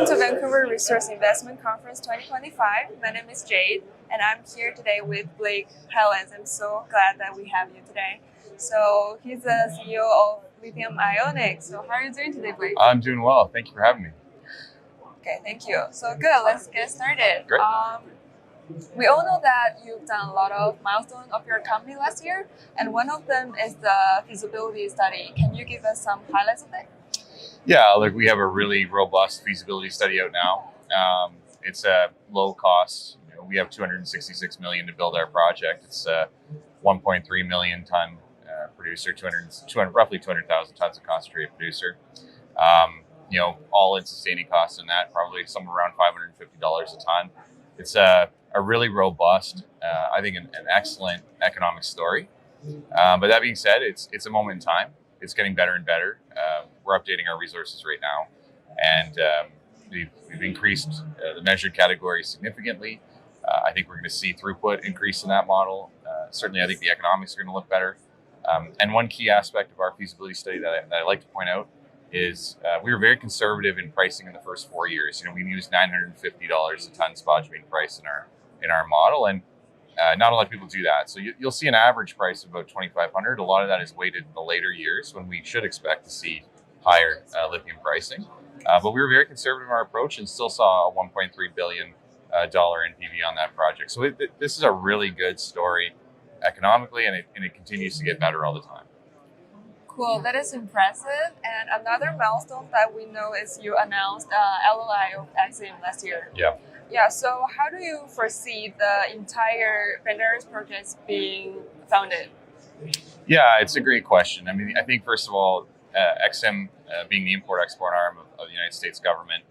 to Vancouver Resource Investment Conference 2025. My name is Jade, and I'm here today with Blake Hylands. I'm so glad that we have you today. So he's the CEO of Lithium Ionic. So how are you doing today, Blake? I'm doing well. Thank you for having me. Okay, thank you. So good, let's get started. Great. We all know that you've done a lot of milestones of your company last year, and one of them is the feasibility study. Can you give us some highlights of it? Yeah, like we have a really robust feasibility study out now. It's a low cost. We have $266 million to build our project. It's a 1.3 million ton producer, roughly 200,000 tons of concentrate producer. All in sustaining costs in that probably somewhere around $550 a ton. It's a really robust, I think, an excellent economic story. But that being said, it's a moment in time. It's getting better and better. We're updating our resources right now, and we've increased the measured category significantly. I think we're going to see throughput increase in that model. Certainly, I think the economics are going to look better. And one key aspect of our feasibility study that I like to point out is we were very conservative in pricing in the first 4 years. We used $950 a ton spodumene price in our model, and not a lot of people do that. So you'll see an average price of about $2,500. A lot of that is weighted in the later years when we should expect to see higher lithium pricing. But we were very conservative in our approach and still saw a $1.3 billion NPV on that project. So this is a really good story economically, and it continues to get better all the time. Cool, that is impressive. And another milestone that we know is you announced LOI of EXIM last year. Yeah, so how do you foresee the entire Bandeira's project being founded? Yeah, it's a great question. I think first of all, EXIM being the import-export arm of the United States government,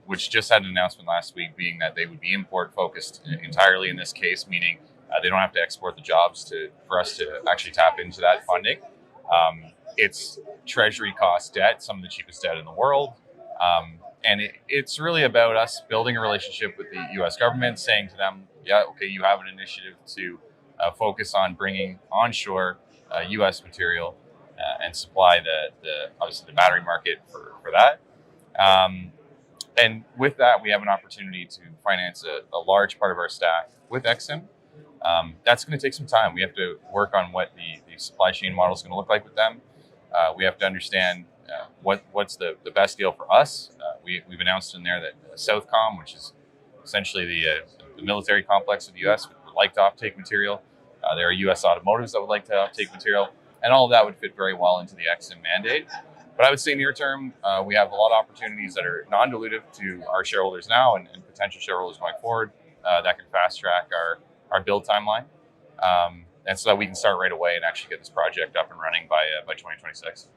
which just had an announcement last week being that they would be import-focused entirely in this case, meaning they don't have to export the jobs for us to actually tap into that funding. It's treasury cost debt, some of the cheapest debt in the world. And it's really about us building a relationship with the U.S. government, saying to them, yeah, okay, you have an initiative to focus on bringing onshore U.S. material and supply obviously the battery market for that. And with that, we have an opportunity to finance a large part of our stack with EXIM. That's going to take some time. We have to work on what the supply chain model is going to look like with them. We have to understand what's the best deal for us. We've announced in there that Southcom, which is essentially the military complex of the U.S., would like to offtake material. There are U.S. automotives that would like to offtake material, and all of that would fit very well into the EXIM mandate. But I would say near term, we have a lot of opportunities that are non-dilutive to our shareholders now and potential shareholders going forward that can fast track our build timeline. And so that we can start right away and actually get this project up and running by 2026.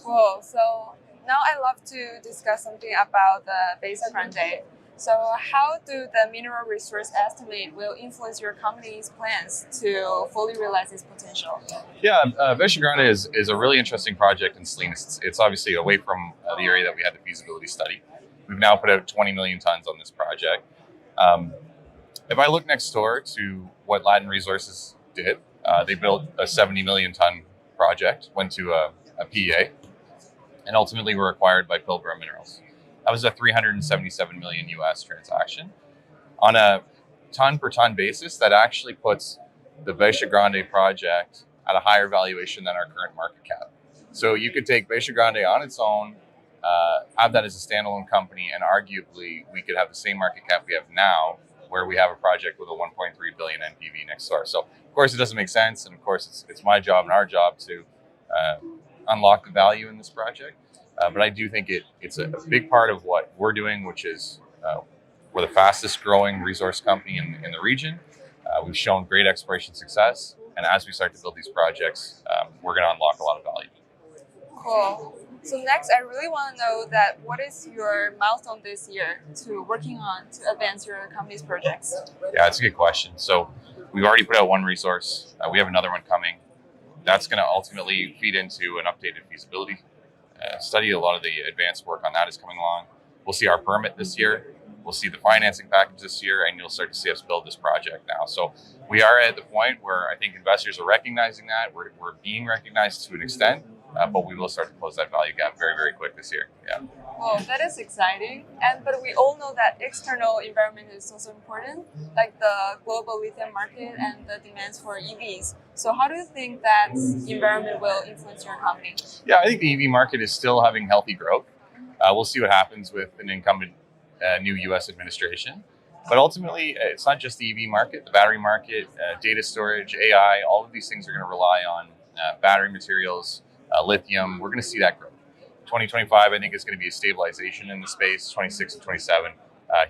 Cool. So now I'd love to discuss something about the Baixa Grande. So how do the mineral resource estimate will influence your company's plans to fully realize its potential? Yeah, Baixa Grande is a really interesting project in Salinas. It's obviously away from the area that we had the feasibility study. We've now put out 20 million tons on this project. If I look next door to what Latin Resources did, they built a 70 million ton project, went to a PEA, and ultimately were acquired by Pilbara Minerals. That was a $377 million US transaction. On a ton per ton basis, that actually puts the Baixa Grande project at a higher valuation than our current market cap. So you could take Baixa Grande on its own, have that as a standalone company, and arguably we could have the same market cap we have now, where we have a project with a 1.3 billion NPV next door. So of course it doesn't make sense, and of course it's my job and our job to unlock the value in this project. But I do think it's a big part of what we're doing, which is we're the fastest growing resource company in the region. We've shown great exploration success, and as we start to build these projects, we're going to unlock a lot of value. Cool. So next, I really want to know that what is your milestone this year to working on to advance your company's projects? Yeah, that's a good question. So we've already put out one resource. We have another one coming. That's going to ultimately feed into an updated feasibility study. A lot of the advanced work on that is coming along. We'll see our permit this year. We'll see the financing package this year, and you'll start to see us build this project now. So we are at the point where I think investors are recognizing that. We're being recognized to an extent. but we will start to close that value gap very, very quick this year. Yeah. Well, that is exciting. But we all know that external environment is also important, like the global lithium market and the demands for EVs. So how do you think that environment will influence your company? Yeah, I think the EV market is still having healthy growth. We'll see what happens with an incumbent new U.S. administration. But ultimately, it's not just the EV market, the battery market, data storage, AI, all of these things are going to rely on battery materials, lithium. We're going to see that growth. 2025, I think, is going to be a stabilization in the space. 26 and 27,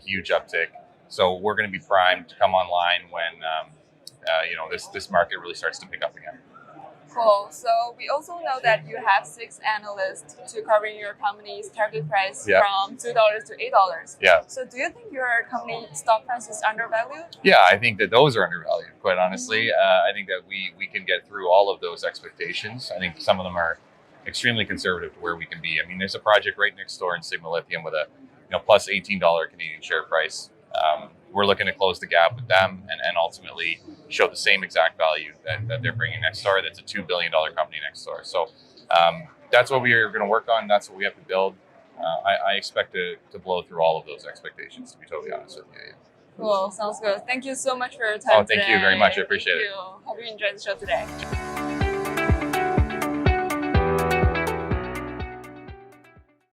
huge uptick. So we're going to be primed to come online when this market really starts to pick up again. Cool. So we also know that you have 6 analysts to cover your company's target price from $2 to $8. Yeah. So do you think your company stock price is undervalued? Yeah, I think that those are undervalued, quite honestly. I think that we can get through all of those expectations. I think some of them are extremely conservative to where we can be. I mean, there's a project right next door in Sigma Lithium with a plus $18 Canadian share price. We're looking to close the gap with them and ultimately show the same exact value that they're bringing next door. That's a $2 billion company next door. So that's what we are going to work on. That's what we have to build. I expect to blow through all of those expectations, to be totally honest with you. Cool. Sounds good. Thank you so much for your time today. Thank you very much. I appreciate it. Hope you enjoyed the show today.